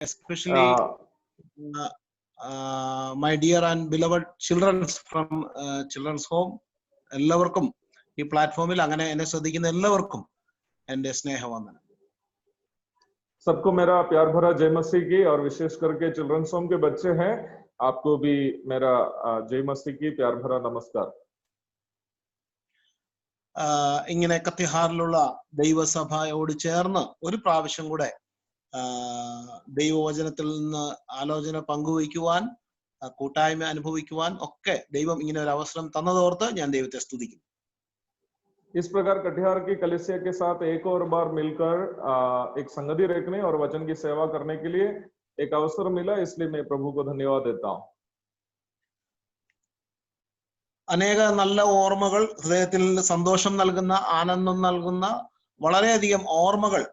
especially my dear and beloved children from children's home. എല്ലാവർക്കും ഈ പ്ലാറ്റ്ഫോമിൽ അങ്ങനെ എന്നെ ശ്രദ്ധിക്കുന്ന എല്ലാവർക്കും എൻ്റെ സ്നേഹവന്ദനം. सबको मेरा प्यार भरा जय मसीह की, और विशेष करके चिल्ड्रंस होम के बच्चे हैं, आपको भी मेरा जय मसीह की प्यार भरा नमस्कार. ഇങ്ങനെ കത്തിഹാറിലുള്ള ദൈവസഭയോട് ചേർന്ന് ഒരു പ്രാവശ്യം കൂടെ ദൈവവചനത്തിൽ നിന്ന് ആലോചന പങ്കുവയ്ക്കുവാൻ, കൂട്ടായ്മ അനുഭവിക്കുവാൻ ഒക്കെ ദൈവം ഇങ്ങനെ ഒരു അവസരം തന്നതോർത്ത് ഞാൻ ദൈവത്തെ സ്തുതിക്കുന്നു. इस प्रकार कटिहार की कलीसिया के साथ एक और बार मिलकर एक संगति रखने और वचन की सेवा करने के लिए एक अवसर मिला, इसलिए मैं प्रभु को धन्यवाद देता हूं. അനേക നല്ല ഓർമ്മകൾ, ഹൃദയത്തിൽ സന്തോഷം നൽകുന്ന, ആനന്ദം നൽകുന്ന വളരെയധികം ഓർമ്മകൾ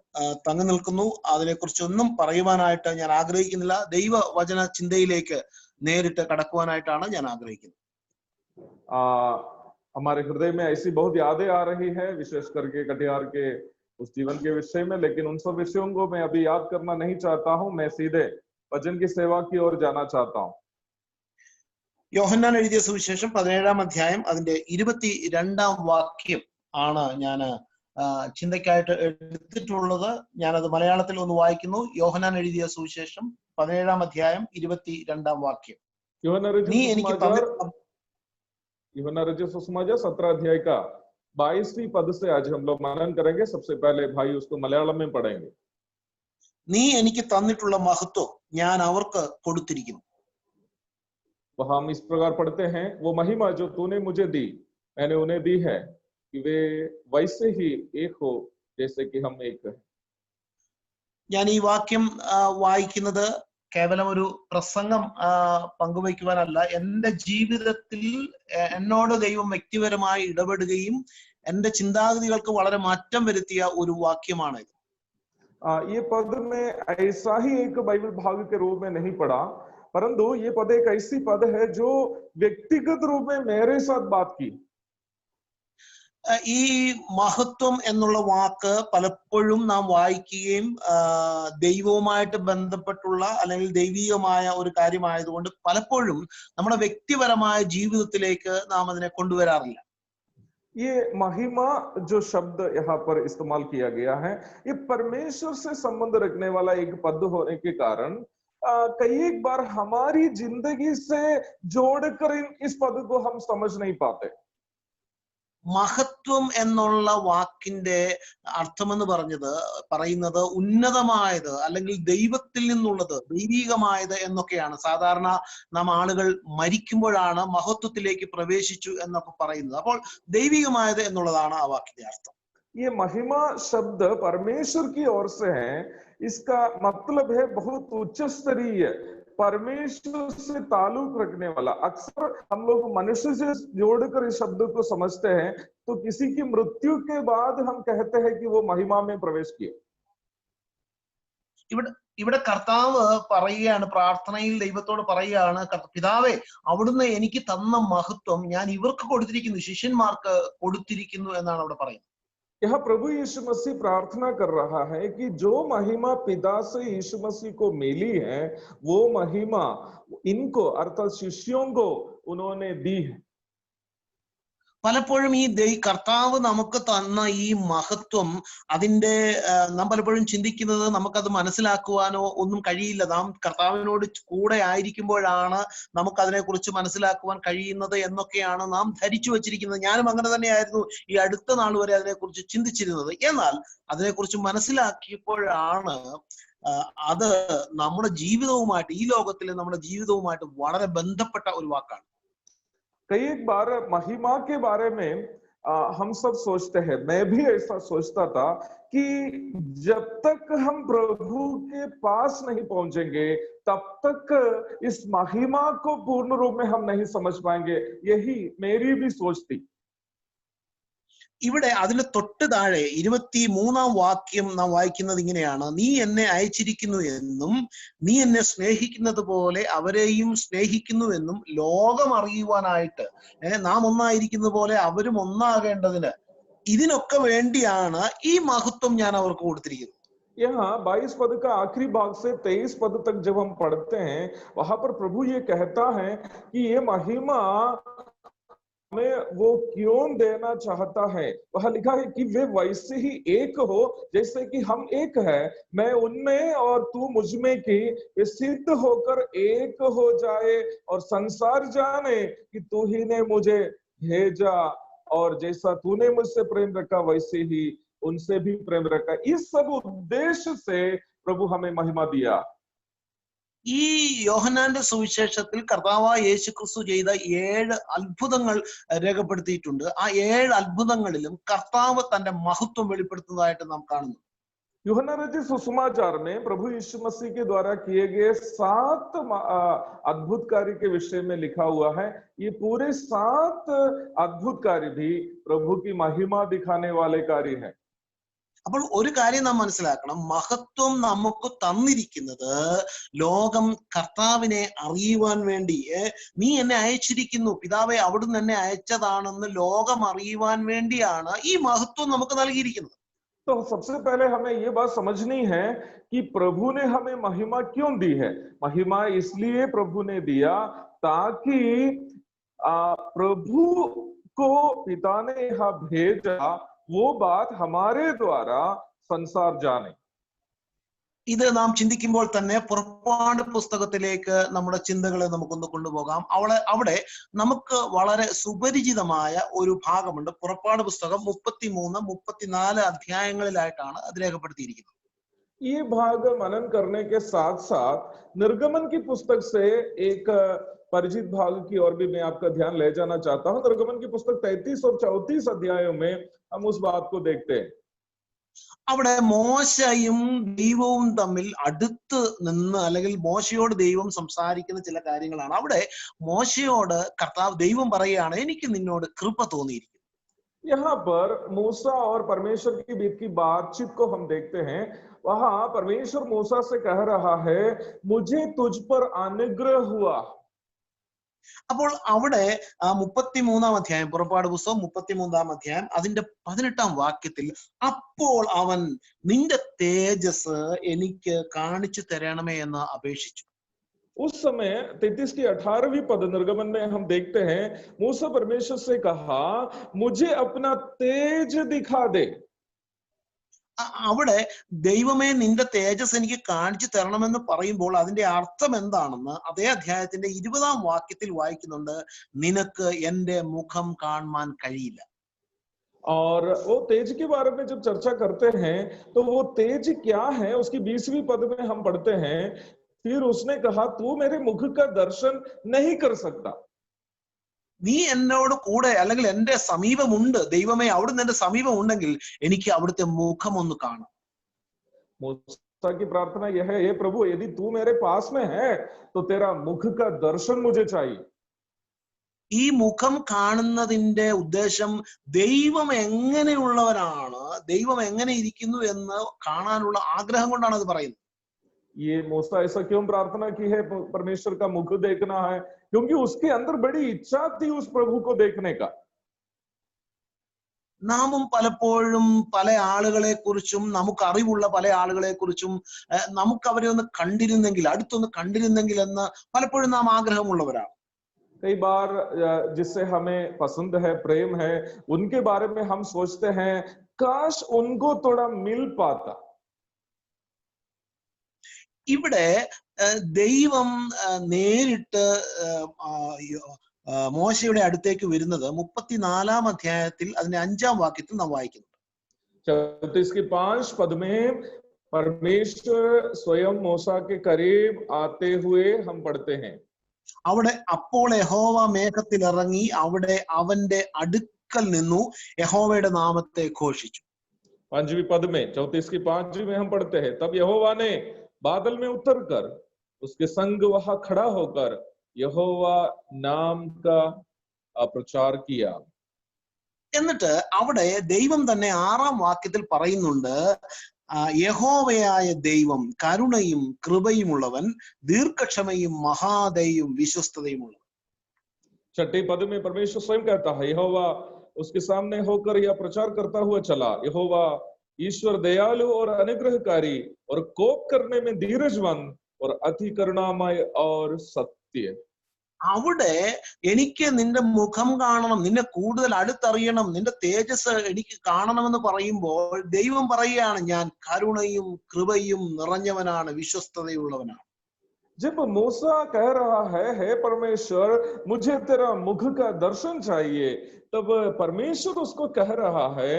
തങ്ങി നിൽക്കുന്നു. അതിനെക്കുറിച്ചൊന്നും പറയുവാനായിട്ട് ഞാൻ ആഗ്രഹിക്കുന്നില്ല. ദൈവവചന ചിന്തയിലേക്ക് നേരിട്ട് കടക്കുവാനായിട്ടാണ് ഞാൻ ആഗ്രഹിക്കുന്നത്. हमारे हृदय में ऐसी बहुत यादें आ रही है, विशेष करके कटिहार के उस जीवन के विषय में, लेकिन उन सब विषयों को मैं अभी याद करना नहीं चाहता हूं. मैं सीधे वचन की सेवा की ओर जाना चाहता हूं. യോഹന്നാൻ എഴുതിയ സുവിശേഷം 17-ാം അധ്യായം അതിന്റെ 22-ാം വാക്യം ആണ് ഞാൻ ചിന്തയ്ക്കായിട്ട് എടുത്തിട്ടുള്ളത്. ഞാനത് മലയാളത്തിൽ ഒന്ന് വായിക്കുന്നു. യോഹന്നാൻ എഴുതിയ സുവിശേഷം 17-ാം അധ്യായം 22-ാം വാക്യം. നീ എനിക്ക് यूहन्ना रचित सुसमाचार 17 अध्याय का 22वीं पद से आज हम लोग मनन करेंगे. सबसे पहले भाई उसको मलयालम में पढ़ेंगे. നീ എനിക്ക് തന്നിട്ടുള്ള മഹത്വം ഞാൻ അവർക്ക് കൊടുത്തിരിക്കുന്നു. वह हम इस प्रकार पढ़ते हैं, वो महिमा जो तूने मुझे दी मैंने उन्हें दी है कि वे वैसे ही एक हो जैसे कि हम एक हैं. ഞാൻ ഈ വാക്യം വായിക്കുന്നത് കേവലം ഒരു പ്രസംഗം പങ്കുവയ്ക്കുവാനല്ല, എൻ്റെ ജീവിതത്തിൽ എന്നോട് ദൈവം വ്യക്തിപരമായി ഇടപെടുകയും എൻ്റെ ചിന്താഗതികൾക്ക് വളരെ മാറ്റം വരുത്തിയ ഒരു വാക്യമാണ് ഇത്. ये पद में ऐसा ही एक बाइबल भाग के रूप में नहीं पढ़ा, परंतु ये पद एक ऐसी पद है जो व्यक्तिगत रूप में मेरे साथ बात की. ഈ മഹത്വം എന്നുള്ള വാക്ക് പലപ്പോഴും നാം വായിക്കുകയും ദൈവവുമായിട്ട് ബന്ധപ്പെട്ടുള്ള അല്ലെങ്കിൽ ദൈവികമായ ഒരു കാര്യമായതുകൊണ്ട് പലപ്പോഴും നമ്മുടെ വ്യക്തിപരമായ ജീവിതത്തിലേക്ക് നാം അതിനെ കൊണ്ടുവരാറില്ല. ये महिमा जो शब्द यहाँ पर इस्तेमाल किया गया है, ये परमेश्वर से संबंध रखने वाला एक पद होने के कारण कई एक बार हमारी जिंदगी से जोड़कर इस पद को हम समझ नहीं पाते. മഹത്വം എന്നുള്ള വാക്കിന്റെ അർത്ഥമെന്ന് പറയുന്നത് ഉന്നതമായത് അല്ലെങ്കിൽ ദൈവത്തിൽ നിന്നുള്ളത്, ദൈവികമായത് എന്നൊക്കെയാണ്. സാധാരണ നാം ആളുകൾ മരിക്കുമ്പോഴാണ് മഹത്വത്തിലേക്ക് പ്രവേശിച്ചു എന്നൊക്കെ പറയുന്നത്. അപ്പോൾ ദൈവികമായത് എന്നുള്ളതാണ് ആ വാക്കിന്റെ അർത്ഥം. ये महिमा शब्द परमेश्वर की ओर से है. इसका मतलब है बहुत उच्च स्तरीय, परमेश्वर से ताल्लुक रखने वाला. अक्सर हम लोग मनुष्य से जोड़कर इस शब्द को समझते हैं, तो किसी की मृत्यु के बाद हम कहते हैं कि वो महिमा में प्रवेश किए. ഇവിടെ കർത്താവ് പറയുകയാണ്, പ്രാർത്ഥനയിൽ ദൈവത്തോട് പറയുകയാണ്, പിതാവേ അവിടുന്ന് എനിക്ക് തന്ന മഹത്വം ഞാൻ ഇവർക്ക് കൊടുത്തിരിക്കുന്നു, ശിഷ്യന്മാർക്ക് കൊടുത്തിരിക്കുന്നു എന്നാണ് അവിടെ പറയുന്നത്. यहाँ प्रभु यीशु मसीह प्रार्थना कर रहा है कि जो महिमा पिता से यीशु मसीह को मिली है, वो महिमा इनको अर्थात शिष्यों को उन्होंने दी है. പലപ്പോഴും ഈ കർത്താവ് നമുക്ക് തന്ന ഈ മഹത്വം അതിന്റെ നാം പലപ്പോഴും ചിന്തിക്കുന്നത് നമുക്കത് മനസ്സിലാക്കുവാനോ ഒന്നും കഴിയില്ല. നാം കർത്താവിനോട് കൂടെ ആയിരിക്കുമ്പോഴാണ് നമുക്ക് അതിനെക്കുറിച്ച് മനസ്സിലാക്കുവാൻ കഴിയുന്നത് എന്നൊക്കെയാണ് നാം ധരിച്ചു വച്ചിരിക്കുന്നത്. ഞാനും അങ്ങനെ തന്നെയായിരുന്നു ഈ അടുത്ത നാൾ വരെ അതിനെക്കുറിച്ച് ചിന്തിച്ചിരുന്നത്. എന്നാൽ അതിനെക്കുറിച്ച് മനസ്സിലാക്കിയപ്പോഴാണ് അത് നമ്മുടെ ജീവിതവുമായിട്ട്, ഈ ലോകത്തിലെ നമ്മുടെ ജീവിതവുമായിട്ട് വളരെ ബന്ധപ്പെട്ട ഒരു വാക്കാണ്. कई एक बार महिमा के बारे में हम सब सोचते हैं, मैं भी ऐसा सोचता था कि जब तक हम प्रभु के पास नहीं पहुंचेंगे तब तक इस महिमा को पूर्ण रूप में हम नहीं समझ पाएंगे. यही मेरी भी सोच थी. ഇവിടെ അതിന് തൊട്ട് താഴെ 23-ാം വാക്യം നാം വായിക്കുന്നത് ഇങ്ങനെയാണ്: നീ എന്നെ അയച്ചിരിക്കുന്നു എന്നും നീ എന്നെ സ്നേഹിക്കുന്നത് പോലെ അവരെയും സ്നേഹിക്കുന്നുവെന്നും ലോകം അറിയുവാനായിട്ട് നാം ഒന്നായിരിക്കുന്ന പോലെ അവരും ഒന്നാകേണ്ടതിന് ഇതിനൊക്കെ വേണ്ടിയാണ് ഈ മഹത്വം ഞാൻ അവർക്ക് കൊടുത്തിരിക്കുന്നത്. यहाँ 22 पद का आखिरी भाग से 23 पद तक जब हम पढ़ते हैं, वहां पर प्रभु ये कहता है कि ये महिमा में वो क्यों देना चाहता है। वहां लिखा है कि वे वैसे ही एक हो जैसे कि हम एक है, मैं उनमें और तू मुझ में, की वे सिद्ध होकर एक हो जाए और संसार जाने कि तू ही ने मुझे भेजा, और जैसा तूने मुझसे प्रेम रखा वैसे ही उनसे भी प्रेम रखा। इस सब उद्देश्य से प्रभु हमें महिमा दिया। ഈ യോഹന്നാന്റെ സുവിശേഷത്തിൽ കർത്താവായ യേശു ക്രിസ്തു ചെയ്ത 7 അത്ഭുതങ്ങൾ രേഖപ്പെടുത്തിയിട്ടുണ്ട്. ആ 7 അത്ഭുതങ്ങളിലും കർത്താവ് തന്റെ മഹത്വം വെളിപ്പെടുത്തുന്നതായിട്ട് നാം കാണുന്നു. यूहन्ना रचित सुसमाचार में प्रभु यीशु मसीह के द्वारा किए गए 7 अद्भुत कार्य के विषय में लिखा हुआ है। ये पूरे 7 अद्भुत कार्य भी प्रभु की महिमा दिखाने वाले कार्य हैं। അപ്പോൾ ഒരു കാര്യം നാം മനസ്സിലാക്കണം, മഹത്വം നമുക്ക് തന്നിരിക്കുന്നത് ലോകം കർത്താവിനെ അറിയുവാൻ വേണ്ടി. നീ എന്നെ അയച്ചിരിക്കുന്നു, പിതാവെ അവിടുന്ന് എന്നെ അയച്ചതാണെന്ന് ലോകം അറിയുവാൻ വേണ്ടിയാണ് ഈ മഹത്വം നമുക്ക് നൽകിയിരിക്കുന്നത്. तो सबसे पहले हमें ये बात समझनी है कि प्रभु ने हमें महिमा क्यों दी है। महिमा इसलिए प्रभु ने दिया ताकि प्रभु को पिता ने यहाँ भेजा, वो बात हमारे द्वारा संसार जाने। ഇത് നാം ചിന്തിക്കുമ്പോൾ തന്നെ പുറപ്പാട് പുസ്തകത്തിലേക്ക് നമ്മുടെ ചിന്തകളെ നമുക്കൊന്ന് കൊണ്ടുപോകാം. അവിടെ നമുക്ക് വളരെ സുപരിചിതമായ ഒരു ഭാഗമുണ്ട്. പുറപ്പാട് പുസ്തകം 33, 34 അധ്യായങ്ങളിലായിട്ടാണ് അത് രേഖപ്പെടുത്തിയിരിക്കുന്നത്. ये भाग मनन करने के साथ साथ निर्गमन की पुस्तक से एक परिचित भाग की ओर भी मैं आपका ध्यान ले जाना चाहता हूं। निर्गमन की पुस्तक 33 और 34 अध्यायों में हम उस बात को देखते हैं। അവിടെ മോശയും ദൈവവും തമ്മിൽ അടുത്ത് നിന്ന്, അല്ലെങ്കിൽ മോശയോട് ദൈവം സംസാരിക്കുന്ന ചില കാര്യങ്ങളാണ്. അവിടെ മോശയോട് കർത്താവ് ദൈവം പറയുകയാണ്, എനിക്ക് നിന്നോട് കൃപ തോന്നിയിരിക്കുന്നു. यहाँ पर मूसा और परमेश्वर के बीच की बातचीत को हम देखते हैं। वहां परमेश्वर मूसा से कह रहा है, मुझे तुझ पर अनुग्रह हुआ। അപ്പോൾ അവിടെ 33-ാം അധ്യായം, പുറപ്പാട് പുസ്തകം 33-ാം അധ്യായം അതിന്റെ 18-ാം വാക്യത്തിൽ, അപ്പോൾ അവൻ നിന്റെ തേജസ് എനിക്ക് കാണിച്ചു തരണമേ എന്ന് അപേക്ഷിച്ചു. उस समय 33 की 18वीं पद निर्गमन में हम देखते हैं, मूसा परमेश्वर से कहा, मुझे अपना तेज दिखा दे। അവിടെ ദൈവമേ നിന്റെ തേജസ് എനിക്ക് കാണിച്ചു തരണമെന്ന് പറയുമ്പോൾ അതിന്റെ അർത്ഥം എന്താണെന്ന് അതേ അധ്യായത്തിന്റെ 20-ാം വാക്യത്തിൽ വായിക്കുന്നുണ്ട്, നിനക്ക് എന്റെ മുഖം കാണുവാൻ കഴിയില്ല. और वो तेज के बारे में जब चर्चा करते हैं तो वो तेज क्या है, उसकी 20वीं पद में हम पढ़ते हैं, फिर उसने कहा, तू मेरे मुख का दर्शन नहीं कर सकता। നീ എന്നോട് കൂടെ, അല്ലെങ്കിൽ എന്റെ സമീപമുണ്ട്, ദൈവമേ അവിടുന്ന് എന്റെ സമീപം ഉണ്ടെങ്കിൽ എനിക്ക് അവിടുത്തെ മുഖം ഒന്ന് കാണാം. मूसा की प्रार्थना यह है, हे प्रभु, यदि तू मेरे पास में है तो तेरा मुख का दर्शन मुझे चाहिए। ഈ മുഖം കാണുന്നതിന്റെ ഉദ്ദേശം ദൈവം എങ്ങനെയുള്ളവരാണ്, ദൈവം എങ്ങനെ ഇരിക്കുന്നു എന്ന് കാണാനുള്ള ആഗ്രഹം കൊണ്ടാണ് അത് പറയുന്നത്. ये मूसा ऐसा क्यों प्रार्थना की है, परमेश्वर का मुख देखना है? क्योंकि उसके अंदर बड़ी इच्छा थी उस प्रभु को देखने का। നാമും പലപ്പോഴും പല ആളുകളെ കുറിച്ചും, നമുക്ക് അറിവുള്ള പല ആളുകളെ കുറിച്ചും നമുക്ക് അവരെ ഒന്ന് കണ്ടിരുന്നെങ്കിൽ, അടുത്തൊന്ന് കണ്ടിരുന്നെങ്കിൽ എന്ന് പലപ്പോഴും നാം ആഗ്രഹമുള്ളവരാണ്. कई बार जिससे हमें पसंद है, प्रेम है, उनके बारे में हम सोचते हैं, काश उनको थोड़ा मिल पाता। ഇവിടെ ദൈവം നേരിട്ട് മോശയുടെ അടുത്തേക്ക് വരുന്നത് 34-ാം അധ്യായത്തിൽ അതിന്റെ 5-ാം വാക്യത്തിൽ നാം വായിക്കുന്നു. 34 की 5 पद में परमेश्वर स्वयं मूसा के करीब आते हुए हम पढ़ते हैं। അവിടെ അപ്പോൾ യഹോവ മേഘത്തിൽ ഇറങ്ങി അവിടെ അവന്റെ അടുക്കൽ നിന്നു യഹോവയുടെ നാമത്തെ ഘോഷിച്ചു. 5वीं पद में 34 की 5 में हम पढ़ते हैं, तब यहोवा ने बादल में उतरकर उसके संग वहां खड़ा होकर यहोवा नाम का प्रचार किया। എന്നിട്ട് അവിടെ ദൈവം തന്നെ 6-ാം വാക്യത്തിൽ പറയുന്നുണ്ട്, യഹോവയായ ദൈവം കരുണയും കൃപയുമുള്ളവൻ, ദീർഘക്ഷമയും മഹാദയും വിശ്വസ്തതയുമുള്ളവൻ. 6 पद में परमेश्वर स्वयं कहता है, यहोवा उसके सामने होकर यह प्रचार करता हुआ चला, यहोवा ईश्वर दयालु और अनुग्रहकारी और कोप करने में धीरजवान और अति करुणामय और सत्य। അവിടെ എനിക്ക് നിന്റെ മുഖം കാണണം, നിന്നെ കൂടുതൽ അടുത്തറിയണം, നിന്റെ തേജസ് എനിക്ക് കാണണമെന്ന് പറയുമ്പോൾ ദൈവം പറയുകയാണ്, ഞാൻ കരുണയും കൃപയും നിറഞ്ഞവനാണ്, വിശ്വസ്തതയുള്ളവനാണ്. जब मूसा कह रहा है, हे परमेश्वर मुझे तेरा मुख का दर्शन चाहिए, तब परमेश्वर उसको कह रहा है,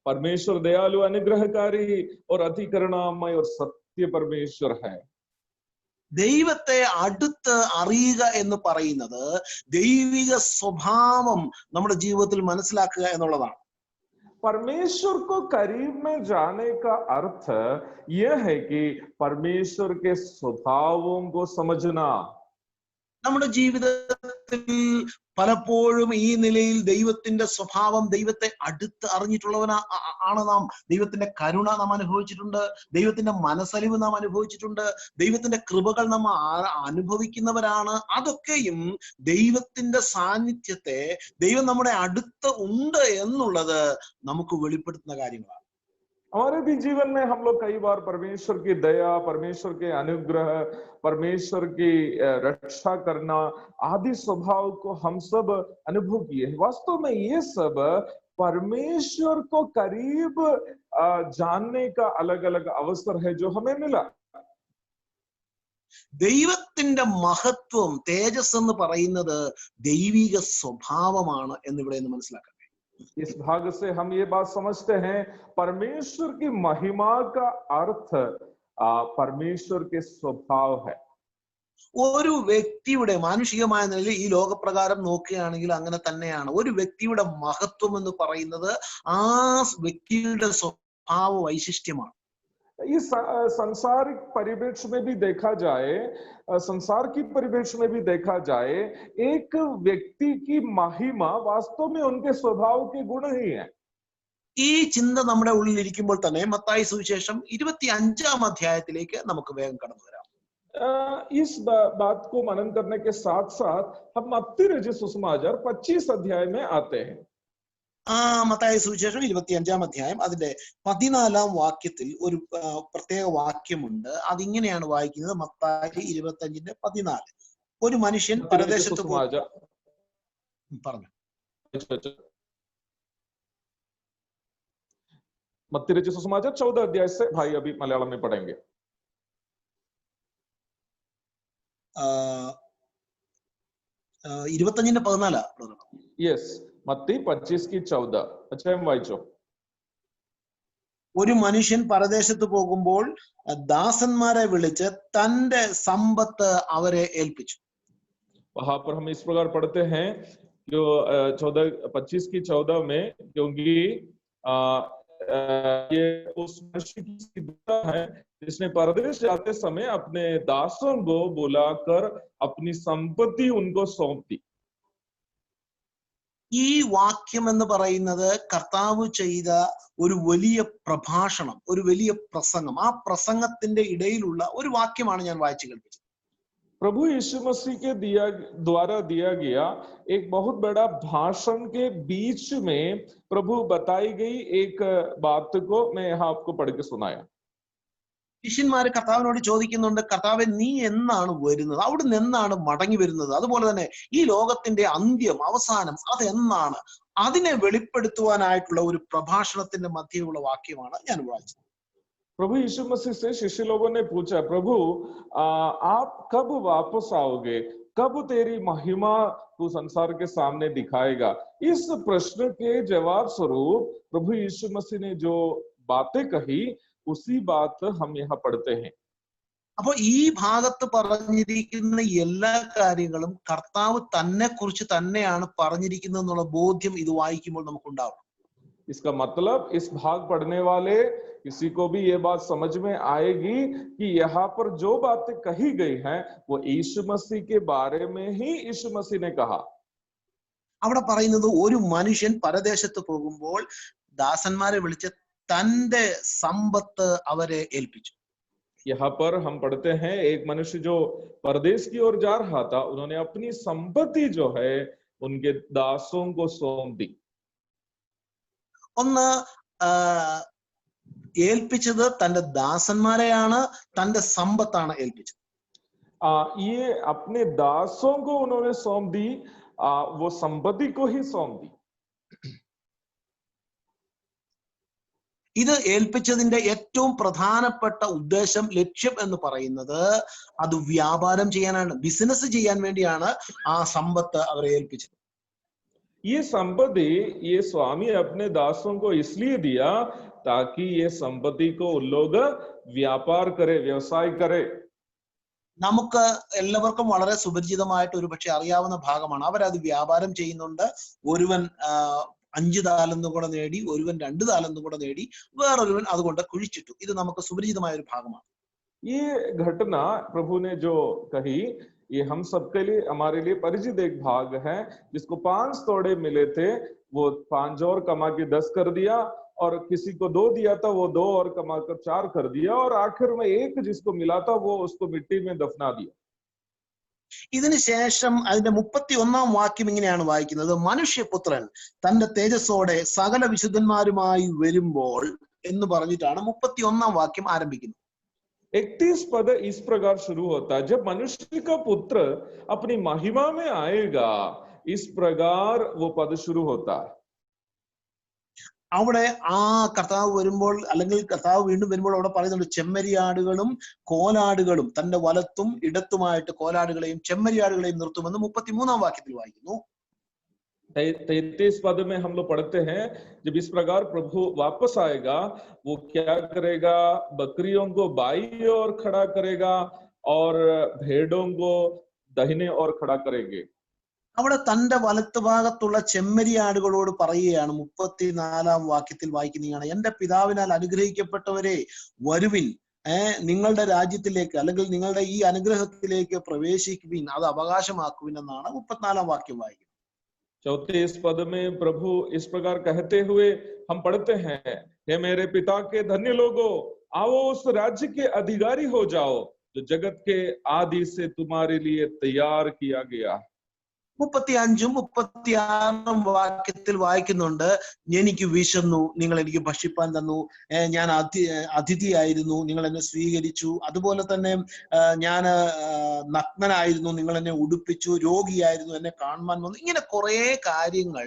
परमेश्वर दयालु अनुग्रहकारी और अति करुणामय और सत्य परमेश्वर है। ദൈവത്തെ അടുത്ത് അറിയുക എന്ന് പറയുന്നത് ദൈവിക സ്വഭാവം നമ്മുടെ ജീവിതത്തിൽ മനസ്സിലാക്കുക എന്നുള്ളതാണ്. परमेश्वर को करीब में जाने का अर्थ यह है कि परमेश्वर के स्वभावों को समझना। നമ്മുടെ ജീവിതത്തിൽ പലപ്പോഴും ഈ നിലയിൽ ദൈവത്തിന്റെ സ്വഭാവം, ദൈവത്തെ അടുത്ത് അറിഞ്ഞിട്ടുള്ളവനാണ് നാം. ദൈവത്തിന്റെ കരുണ നാം അനുഭവിച്ചിട്ടുണ്ട്, ദൈവത്തിന്റെ മനസ്സലിവ് നാം അനുഭവിച്ചിട്ടുണ്ട്, ദൈവത്തിന്റെ കൃപകൾ നാം അനുഭവിക്കുന്നവരാണ്. അതൊക്കെയും ദൈവത്തിന്റെ സാന്നിധ്യത്തെ, ദൈവം നമ്മുടെ അടുത്ത് ഉണ്ട് എന്നുള്ളത് നമുക്ക് വെളിപ്പെടുത്തുന്ന കാര്യങ്ങളാണ്. हमारे भी जीवन में हम लोग कई बार परमेश्वर की दया, परमेश्वर के अनुग्रह, परमेश्वर की रक्षा करना आदि स्वभाव को हम सब अनुभव किए हैं। वास्तव में ये सब परमेश्वर को करीब जानने का अलग अलग अवसर है जो हमें मिला। ദൈവത്തിന്റെ മഹത്വം, തേജസ് എന്ന് പറയുന്നത് ദൈവിക സ്വഭാവമാണ് എന്നിവിടെ നിന്ന് മനസ്സിലാക്കാം. इस भाग से हम ये बात समझते हैं, परमेश्वर की महिमा का अर्थ परमेश्वर के स्वभाव है। ഒരു വ്യക്തിയുടെ മാനുഷികമായ നിലയിൽ ഈ ലോകപ്രകാരം നോക്കുകയാണെങ്കിൽ അങ്ങനെ തന്നെയാണ്. ഒരു വ്യക്തിയുടെ മഹത്വം എന്ന് പറയുന്നത് ആ വ്യക്തിയുടെ സ്വഭാവ വൈശിഷ്ട്യമാണ്. इस संसारिक परिप्रेक्ष्य में भी देखा जाए, संसार की परिप्रेक्ष्य में भी देखा जाए, एक व्यक्ति की महिमा वास्तव में उनके स्वभाव के गुण ही है। ഈ ചിന്ത നമ്മുടെ ഉള്ളിൽ ഇരിക്കുമ്പോൾ തന്നെ മത്തായി സുവിശേഷം 25-ാം അധ്യായത്തിലേക്ക് നമുക്ക് വേഗം കടന്നു വരാം. इस बात को मनन करने के साथ साथ हम मत्ती रचित सुसमाचार 25 अध्याय में आते हैं। മത്തായി സുവിശേഷം 25-ാം അധ്യായം അതിന്റെ 14-ാം വാക്യത്തിൽ ഒരു പ്രത്യേക വാക്യമുണ്ട്. അതിങ്ങനെയാണ് വായിക്കുന്നത്. മത്തായി 25-14. ഒരു മനുഷ്യൻ പരദേശത്ത് പറഞ്ഞു. मत्ती रचित सुसमाचार 14 अध्याय से भाई अभी मलयालम में पढ़ेंगे। 25-14. यस, मत्ती 25:14. अच्छा हम वाइचो। ഒരു മനുഷ്യൻ പരദേശത്ത് പോകുമ്പോൾ ദാസന്മാരെ വിളിച്ച് തന്റെ സമ്പത്ത് അവരെ ഏൽപ്പിച്ചു. वहां पर हम इस प्रकार पढ़ते हैं जो 25:14 में, क्योंकि ये उस मनुष्य की सीधा है जिसने परदेश जाते समय अपने दासों को बुलाकर अपनी संपत्ति उनको सौंप दी। ഈ വാക്യം എന്ന് പറയുന്നത് കർത്താവ് ചെയ്ത ഒരു വലിയ പ്രഭാഷണം, ഒരു വലിയ പ്രസംഗം. ആ പ്രസംഗത്തിന്റെ ഇടയിലുള്ള ഒരു വാക്യമാണ് ഞാൻ വായിച്ചു കേൾപ്പിച്ചത്. प्रभु यीशु मसीह के द्वारा दिया गया एक बहुत बड़ा भाषण के बीच में प्रभु बताई गई एक बात को मैं यहाँ आपको पढ़ के सुनाया। ശിഷ്യന്മാര് കർത്താവിനോട് ചോദിക്കുന്നുണ്ട്, കർത്താവെ നീ എന്നാണ് വരുന്നത്, അവിടുന്ന് എന്നാണ് മടങ്ങി വരുന്നത്, അതുപോലെ തന്നെ ഈ ലോകത്തിന്റെ അന്ത്യം, അവസാനം അതെന്നാണ്, അതിനെ വെളിപ്പെടുത്തുവാനായിട്ടുള്ള ഒരു പ്രഭാഷണത്തിന്റെ മധ്യയുള്ള വാക്യമാണ് ഞാൻ വായിച്ചത്. प्रभु यीशु मसीह से शिष्य लोगों ने पूछा, प्रभु आप कब वापस आओगे, कब तेरी महिमा तू संसार के सामने दिखाएगा? इस प्रश्न के जवाब स्वरूप प्रभु यीशु मसीह ने जो बातें कही उसी बात हम यहाँ पढ़ते हैं। അപ്പൊ ഈ ഭാഗത്ത് പറഞ്ഞിരിക്കുന്ന എല്ലാ കാര്യങ്ങളും കർത്താവ് തന്നെ കുറിച്ച് തന്നെയാണ് പറഞ്ഞിരിക്കുന്നത് എന്നുള്ള ബോധ്യം ഇത് വായിക്കുമ്പോൾ നമുക്കുണ്ടാവും. इसका मतलब इस भाग पढ़ने वाले किसी को भी ये बात समझ में आएगी कि यहाँ पर जो बातें कही गई हैं वो यीशु मसीह के बारे में ही यीशु मसीह ने कहा। അവിടെ പറയുന്നത് ഒരു മനുഷ്യൻ പരദേശത്ത് പോകുമ്പോൾ ദാസന്മാരെ വിളിച്ച് തന്റെ സമ്പത്ത് അവരെ ഏൽപ്പിച്ചു. यहाँ पर हम पढ़ते हैं एक मनुष्य जो परदेश की ओर जा रहा था, उन्होंने अपनी संपत्ति जो है उनके दासों को सौंप दी। ഒന്ന് ഏൽപ്പിച്ചത് തന്റെ ദാസന്മാരെയാണ്, തന്റെ സമ്പത്താണ് ഏൽപ്പിച്ചത്. ये अपने दासों को उन्होंने सौंप दी, वो संपत्ति को ही सौंप दी. ഇത് ഏൽപ്പിച്ചതിന്റെ ഏറ്റവും പ്രധാനപ്പെട്ട ഉദ്ദേശം, ലക്ഷ്യം എന്ന് പറയുന്നത് അത് വ്യാപാരം ചെയ്യാനാണ്, ബിസിനസ് ചെയ്യാൻ വേണ്ടിയാണ് ആ സമ്പത്ത് അവരെ ഏൽപ്പിച്ചത്. ये संपत्ति ये स्वामी अपने दासों को इसलिए दिया ताकि ये संपत्ति को उन लोग व्यापार करे, व्यवसाय करे. നമുക്ക് എല്ലാവർക്കും വളരെ സുപരിചിതമായിട്ട് ഒരു പക്ഷെ അറിയാവുന്ന ഭാഗമാണ്. അവരത് വ്യാപാരം ചെയ്യുന്നുണ്ട്. ഒരുവൻ 5 താലന്തും കൂടെ നേടി, ഒരുവൻ 2 താലന്തും കൂടെ നേടി, വേറൊരുവൻ അതുകൊണ്ട് കുഴിച്ചിട്ടു. ഇത് നമുക്ക് സുപരിചിതമായ ഒരു ഭാഗമാണ്. ये घटना प्रभु ने जो कही, ये हम सबके लिए, हमारे लिए परिचित एक भाग है. जिसको 5 तोड़े मिले थे, वो 5 और कमा के 10 कर दिया, और किसी को 2 दिया था, वो 2 और कमा कर 4 कर दिया, और आखिर में 1 जिसको मिला था वो उसको मिट्टी में दफना दिया. ഇതിന് ശേഷം അതിന്റെ 31-ാം വാക്യം ഇങ്ങനെയാണ് വായിക്കുന്നത്: മനുഷ്യപുത്രൻ തന്റെ തേജസ്സോടെ സകല വിശുദ്ധന്മാരുമായി വരുമ്പോൾ എന്ന് പറഞ്ഞിട്ടാണ് 31-ാം വാക്യം ആരംഭിക്കുന്നത്. 31 पद इस प्रकार शुरू होता है: जब मनुष्य का पुत्र अपनी महिमा में आएगा, इस प्रकार वो पद शुरू होता है. അവിടെ ആ കർത്താവ് വരുമ്പോൾ, അല്ലെങ്കിൽ കർത്താവ് വീണ്ടും വരുമ്പോൾ അവിടെ പറയുന്നുണ്ട്, ചെമ്മരിയാടുകളും കോലാടുകളും തന്റെ വലത്തും ഇടത്തുമായിട്ട് കോലാടുകളെയും ചെമ്മരിയാടുകളെയും നിർത്തുമെന്ന് 33-ാം വാക്യത്തിൽ വായിക്കുന്നു. 33 पद में हम लोग पढ़ते हैं, जब इस प्रकार प्रभु वापस आएगा, वो क्या करेगा? बकरियों को बाईं ओर खड़ा करेगा और भेड़ों को दाहिने ओर खड़ा करेंगे. അവിടെ തന്റെ വലത്ത് ഭാഗത്തുള്ള ചെമ്മരിയാടുകളോട് പറയുകയാണ്. 34-ാം വാക്യത്തിൽ വായിക്കുന്നതാണ്: എന്റെ പിതാവിനാൽ അനുഗ്രഹിക്കപ്പെട്ടവരെ വരുവിൻ, നിങ്ങളുടെ രാജ്യത്തിലേക്ക്, അല്ലെങ്കിൽ നിങ്ങളുടെ ഈ അനുഗ്രഹത്തിലേക്ക് പ്രവേശിക്കുവിൻ, അത് അവകാശമാക്കുവിൻ എന്നാണ് 34-ാം വാക്യം വായിക്കുന്നത്. 34 पद में प्रभु इस प्रकार कहते हुए हम पढ़ते हैं: हे मेरे पिता के धन्य लोगों, आओ उस राज्य के अधिकारी हो जाओ जो जगत के आदि से तुम्हारे लिए तैयार किया गया. 35-ഉം 36-ഉം വാക്യത്തിൽ വായിക്കുന്നുണ്ട്: എനിക്ക് വിശന്നു, നിങ്ങൾ എനിക്ക് ഭക്ഷിപ്പാൻ തന്നു, ഞാൻ അതിഥിയായിരുന്നു, നിങ്ങൾ എന്നെ സ്വീകരിച്ചു, അതുപോലെ തന്നെ ഞാൻ നഗ്നനായിരുന്നു, നിങ്ങൾ എന്നെ ഉടുപ്പിച്ചു, രോഗിയായിരുന്നു, എന്നെ കാണുവാൻ വന്നു. ഇങ്ങനെ കുറെ കാര്യങ്ങൾ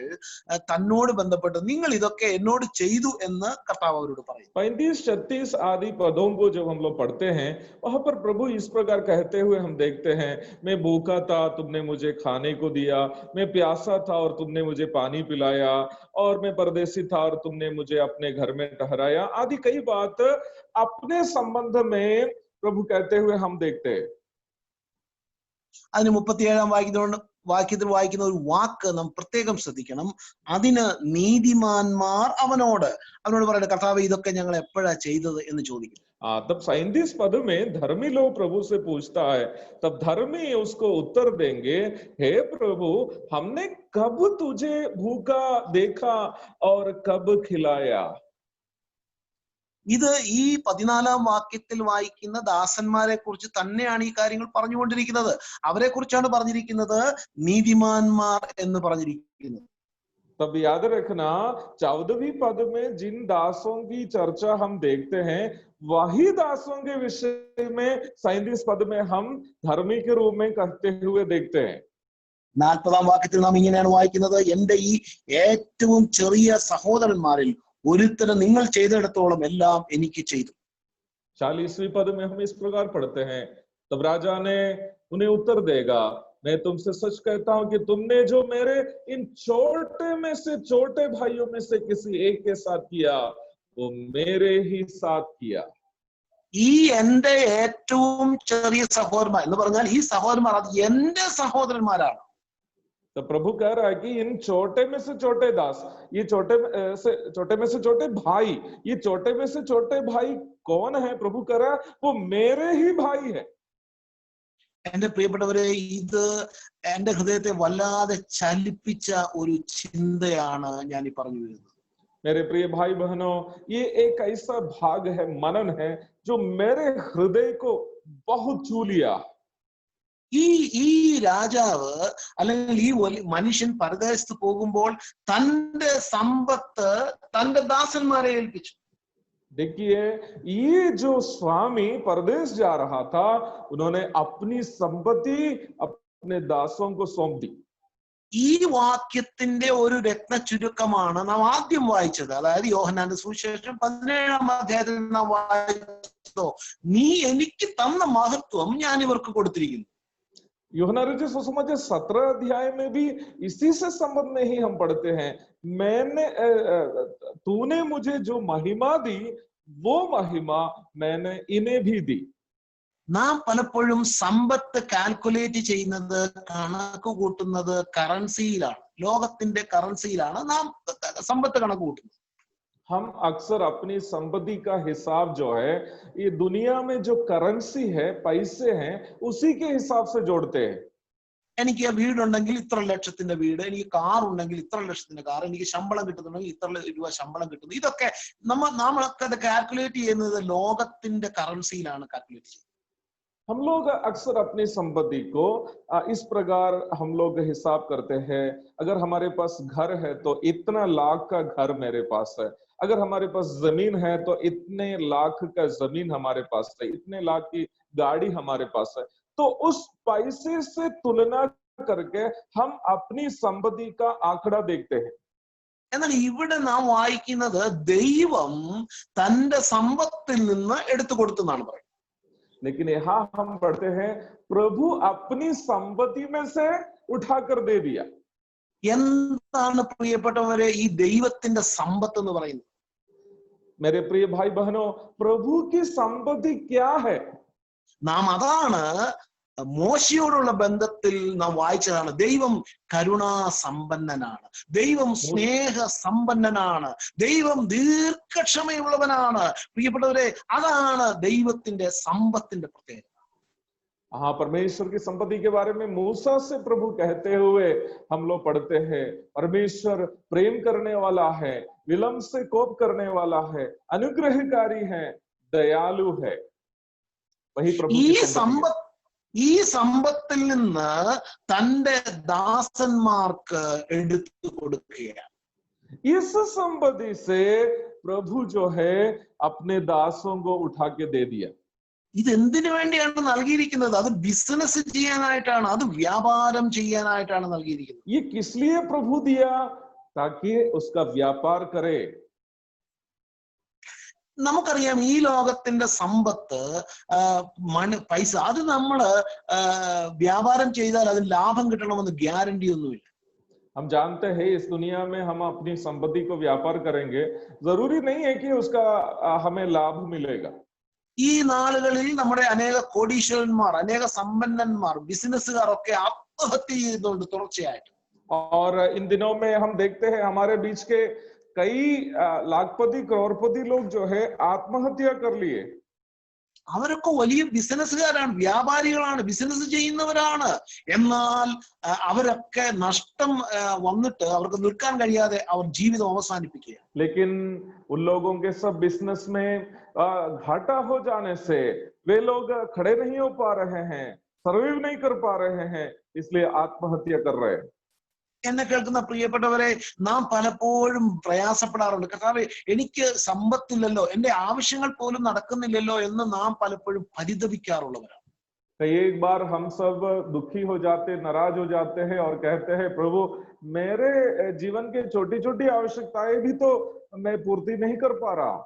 തന്നോട് ബന്ധപ്പെട്ട് നിങ്ങൾ ഇതൊക്കെ എന്നോട് ചെയ്തു എന്ന് കർത്താവ് അവരോട് പറയും. 35-36 आदि पदों को जब हम लोग पढ़ते हैं, वहां पर प्रभु इस प्रकार कहते हुए हम देखते हैं: मैं भूखा था, तुमने मुझे खाने को दिया, मैं प्यासा था और तुमने मुझे पानी पिलाया, और मैं परदेसी था और तुमने मुझे अपने घर में ठहराया. आदि कई बात अपने संबंध में प्रभु कहते हुए हम देखते हैं. അതിന് 37-ാം വാക്യത്തിൽ വായിക്കുന്ന ഒരു വാക്ക് നാം പ്രത്യേകം ശ്രദ്ധിക്കണം. അതിന് നീതിമാന്മാർ അവനോട് പറയുന്നത്, കർത്താവേ ഇതൊക്കെ ഞങ്ങൾ എപ്പോഴാ ചെയ്തത് എന്ന് ചോദിക്കും. तब 37 पद में धर्मी लोग प्रभु से पूछता है, तब धर्मी उसको उत्तर देंगे: हे प्रभु, हमने कब तुझे भूखा देखा और कब खिलाया. ഇത് ഈ 14-ാം വാക്യത്തിൽ വായിക്കുന്ന ദാസന്മാരെ കുറിച്ച് തന്നെയാണ് ഈ കാര്യങ്ങൾ പറഞ്ഞുകൊണ്ടിരിക്കുന്നത്. അവരെ കുറിച്ചാണ് പറഞ്ഞിരിക്കുന്നത് നീതിമാന്മാർ എന്ന് പറഞ്ഞിരിക്കുന്നത്. तब याद रखना, 14वीं पद में जिन दासों की चर्चा हम देखते हैं, वही दासों के विषय में 37 पद में हम धर्मी के रूप में कहते हुए देखते हैं. 40-ാം വാക്യത്തിൽ നാം ഇങ്ങനെയാണ് വായിക്കുന്നത്: എന്റെ ഈ ഏറ്റവും ചെറിയ സഹോദരന്മാരിൽ ഒരുത്തന് നിങ്ങൾ ചെയ്തെടുത്തോളം എല്ലാം എനിക്ക് ചെയ്തു. 40वीं पद में हम इस प्रकार पढ़ते हैं: तब राजा ने उन्हें उत्तर देगा, मैं तुमसे सच कहता हूं कि तुमने जो मेरे इन छोटे में से छोटे भाइयों में से किसी एक के साथ किया, वो मेरे ही साथ किया. ഈ എന്റെ ഏറ്റവും ചെറിയ സഹോദരന്മാർ എന്ന് പറഞ്ഞാൽ ഈ സഹോദരന്മാർ അത് എന്റെ സഹോദരന്മാരാണ്. तो प्रभु कह रहा है कि इन छोटे में से छोटे दास, ये छोटे में से छोटे भाई, ये छोटे में से छोटे भाई कौन है? प्रभु कह रहा है वो मेरे ही भाई है. എന്റെ പ്രിയപ്പെട്ടവരെ, ഇത് എന്റെ ഹൃദയത്തെ വല്ലാതെ ചലിപ്പിച്ച ഒരു ചിന്തയാണ് ഞാൻ ഈ പറഞ്ഞു വരുന്നത്. मेरे प्रिय भाई बहनों, ये एक ऐसा भाग है, मनन है, जो मेरे हृदय को बहुत छू लिया. ഈ രാജാവ് അല്ലെങ്കിൽ ഈ മനുഷ്യൻ പരദേശത്ത് പോകുമ്പോൾ തന്റെ സമ്പത്ത് തന്റെ ദാസന്മാരെ ഏൽപ്പിച്ചു. देखिए, ये जो स्वामी परदेश जा रहा था, उन्होंने अपनी संपत्ति अपने दासों को सौंप दी। ഈ വാക്യത്തിന്റെ ഒരു രത്ന ചുരുക്കമാണ് നാം ആദ്യം വായിച്ചത്. അതായത് യോഹന്നാന്റെ സുവിശേഷം 17-ാം അധ്യായത്തിൽ നാം വായിച്ചതോ, നീ എനിക്ക് തന്ന മഹത്വം ഞാൻ ഇവർക്ക് കൊടുത്തിരിക്കുന്നു. यूहन्ना रचित सुसमाचार 17 अध्याय में भी इसी से संबंध में ही हम पढ़ते हैं, तूने मुझे जो महिमा दी, वो महिमा मैंने इन्हें भी दी। നാം പലപ്പോഴും സമ്പത്ത് കാൽക്കുലേറ്റ് ചെയ്യുന്നത്, കണക്ക് കൂട്ടുന്നത് കറൻസിയിലാണ്, ലോകത്തിന്റെ കറൻസിയിലാണ് നാം സമ്പത്ത് കണക്ക് കൂട്ടുന്നത്. हम अक्सर अपनी संपत्ति का हिसाब जो है, ये दुनिया में जो करेंसी है, पैसे हैं, उसी के हिसाब से जोड़ते हैं। എനിക്ക് വീടുണ്ടെങ്കിൽ ഇത്ര ലക്ഷത്തിന്റെ വീട്, എനിക്ക് കാർ ഉണ്ടെങ്കിൽ ഇത്ര ലക്ഷത്തിന്റെ കാർ, എനിക്ക് ശമ്പളം കിട്ടുന്നുണ്ടെങ്കിൽ ഇത്ര രൂപ ശമ്പളം കിട്ടുന്നു. ഇതൊക്കെ നമ്മളൊക്കെ അത് കാൽക്കുലേറ്റ് ചെയ്യുന്നത് ലോകത്തിന്റെ കറൻസിയിലാണ് കാൽക്കുലേറ്റ് ചെയ്യുന്നത്. हम लोग अक्सर अपनी संपत्ति को इस प्रकार हम लोग हिसाब करते हैं। अगर हमारे पास घर है तो इतना लाख का घर मेरे पास है, अगर हमारे पास जमीन है तो इतने लाख का जमीन हमारे पास है, इतने लाख की गाड़ी हमारे पास है। तो उस पैसे से तुलना करके हम अपनी संपत्ति का आंकड़ा देखते हैं। എന്നാൽ ഇവിടെ നാം വായിക്കുന്നത് ദൈവം തന്റെ സമ്പത്തിൽ നിന്ന് എടുത്തു കൊടുത്തു എന്നാണ് പറയുന്നത്. लेकिन यहाँ हम पढ़ते हैं, प्रभु अपनी संपत्ति में से उठाकर दे दिया। എന്താണ് പ്രിയപ്പെട്ടവരെ ഈ ദൈവത്തിന്റെ സമ്പത്ത് എന്ന് പറയുന്നത്? मेरे प्रिय भाई बहनों, प्रभु की संपत्ति क्या है? നാം അതാണ് മോശയോടുള്ള ബന്ധത്തിൽ നാം വായിച്ചതാണ്. ദൈവം കരുണാസമ്പന്നനാണ്, ദൈവം സ്നേഹ സമ്പന്നനാണ്, ദൈവം ദീർഘക്ഷമയുള്ളവനാണ്. പ്രിയപ്പെട്ടവരെ, അതാണ് ദൈവത്തിന്റെ സമ്പത്തിന്റെ പ്രത്യേകത. हाँ, परमेश्वर की संपत्ति के बारे में मूसा से प्रभु कहते हुए हम लोग पढ़ते हैं, परमेश्वर प्रेम करने वाला है, विलंब से कोप करने वाला है, अनुग्रहकारी है, दयालु है। वही प्रभु ഈ സമ്പത്തിൽ നിന്ന് തന്റെ ദാസന്മാർക്ക് എടുത്തു കൊടുക്കുകയാണ്. इस संपत्ति से प्रभु जो है अपने दासों को उठा के दे दिया। ഇത് എന്തിനു വേണ്ടിയാണ് നൽകിയിരിക്കുന്നത്? അത് ബിസിനസ് ചെയ്യാനായിട്ടാണ്, അത് വ്യാപാരം ചെയ്യാനായിട്ടാണ് നൽകിയിരിക്കുന്നത്. ये किस लिए प्रभु दिया? ताकि उसका व्यापार करे। നമുക്കറിയാം, ഈ ലോകത്തിന്റെ സമ്പത്ത്, പൈസ, അത് നമ്മള് വ്യാപാരം ചെയ്താൽ അതിന് ലാഭം കിട്ടണമെന്ന് ഗ്യാരണ്ടി ഒന്നുമില്ല. हम जानते हैं इस दुनिया में हम अपनी संपत्ति को व्यापार करेंगे, जरूरी नहीं है कि उसका हमें लाभ मिलेगा। ഈ നാളുകളിൽ നമ്മുടെ അനേക കോടീശ്വരന്മാർ, അനേക സമ്പന്നന്മാർ, ബിസിനസ്സുകാർ ഒക്കെ ആത്മഹത്യ ചെയ്തുകൊണ്ട് തുടർച്ചയായിട്ട്. और इन दिनों में हम देखते हैं हमारे बीच के कई लाखपति करोड़पति लोग जो है आत्महत्या कर लिए। അവരൊക്കെ വലിയ ബിസിനസ്സുകാരാണ്, വ്യാപാരികളാണ്, ബിസിനസ് ചെയ്യുന്നവരാണ്. എന്നാൽ അവരൊക്കെ നഷ്ടം വന്നിട്ട് അവർക്ക് നിൽക്കാൻ കഴിയാതെ അവർ ജീവിതം അവസാനിപ്പിക്കുക. लेकिन उन लोगों के सब बिजनेस में घाटा हो जाने से वे लोग खड़े नहीं हो पा रहे हैं, सर्वाइव नहीं कर पा रहे हैं, इसलिए आत्महत्या कर रहे हैं। എന്നെ കേൾക്കുന്ന പ്രിയപ്പെട്ടവരെ, നാം പലപ്പോഴും പ്രയാസപ്പെടാറുണ്ട്. കർത്താവേ, എനിക്ക് സമ്പത്തില്ലല്ലോ, എന്റെ ആവശ്യങ്ങൾ പോലും നടക്കുന്നില്ലല്ലോ എന്ന് നാം പലപ്പോഴും പരിതപിക്കാറുള്ളവരാണ്. एक बार हम सब दुखी हो जाते, नाराज हो जाते हैं और कहते हैं, प्रभु मेरे जीवन के छोटी छोटी आवश्यकताएं भी तो मैं पूर्ति नहीं कर पा रहा।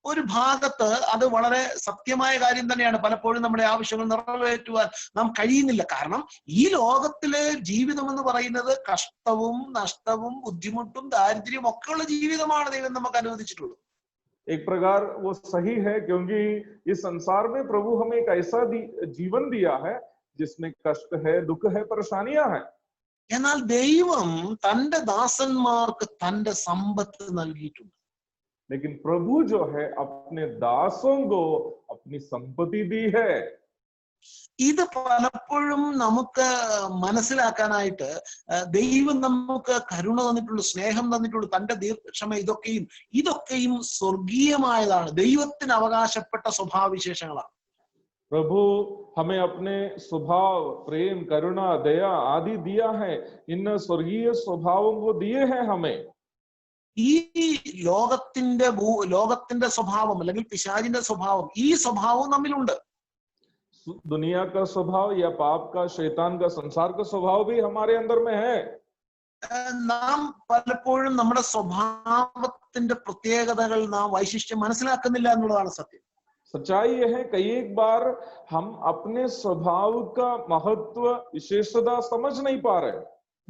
ഒരു ഭാഗത്ത് അത് വളരെ സത്യമായ കാര്യം തന്നെയാണ്. പലപ്പോഴും നമ്മുടെ ആവശ്യങ്ങൾ നിറവേറ്റുവാൻ നാം കഴിയുന്നില്ല. കാരണം ഈ ലോകത്തിലെ ജീവിതം എന്ന് പറയുന്നത് കഷ്ടവും നഷ്ടവും ബുദ്ധിമുട്ടും ദാരിദ്ര്യവും ഒക്കെയുള്ള ജീവിതമാണ് ദൈവം നമുക്ക് അനുവദിച്ചിട്ടുള്ളത്. एक प्रकार वो सही है, क्योंकि इस संसार में प्रभु हमें एक ऐसा जीवन दिया है जिसमें कष्ट है, दुख है, परेशानियां हैं। എന്നാൽ ദൈവം തന്റെ ദാസന്മാർക്ക് തന്റെ സമ്പത്ത് നൽകിയിട്ടുണ്ട്. लेकिन प्रभु जो है अपने दासों को अपनी संपत्ति दी है। ഇത് പലപ്പോഴും നമുക്ക് മനസ്സിലാക്കാനായിട്ട് ദൈവം നമുക്ക് കരുണ തന്നിട്ടുള്ളൂ, സ്നേഹം തന്നിട്ടുള്ളൂ, തന്റെ ദീർഘക്ഷമ, ഇതൊക്കെയും സ്വർഗീയമായതാണ്, ദൈവത്തിന് അവകാശപ്പെട്ട സ്വഭാവവിശേഷങ്ങളാണ്. प्रभु हमें अपने स्वभाव, प्रेम, करुणा, दया आदि दिया है, इन स्वर्गीय स्वभावों को दिए हैं हमें। ഈ ലോകത്തിന്റെ സ്വഭാവം അല്ലെങ്കിൽ പിശാചിന്റെ സ്വഭാവം, ഈ സ്വഭാവം നമ്മിലുണ്ട്. दुनिया का स्वभाव या पाप का, शैतान का, संसार का स्वभाव भी हमारे अंदर में है. നാം പലപ്പോഴും നമ്മുടെ സ്വഭാവത്തിന്റെ പ്രത്യേകതകൾ, നാം വൈശിഷ്ട്യം മനസ്സിലാക്കുന്നില്ല എന്നുള്ളതാണ് സത്യം. सच्चाई यह है कई एक बार हम अपने स्वभाव का महत्व, विशेषता समझ नहीं पा रहे.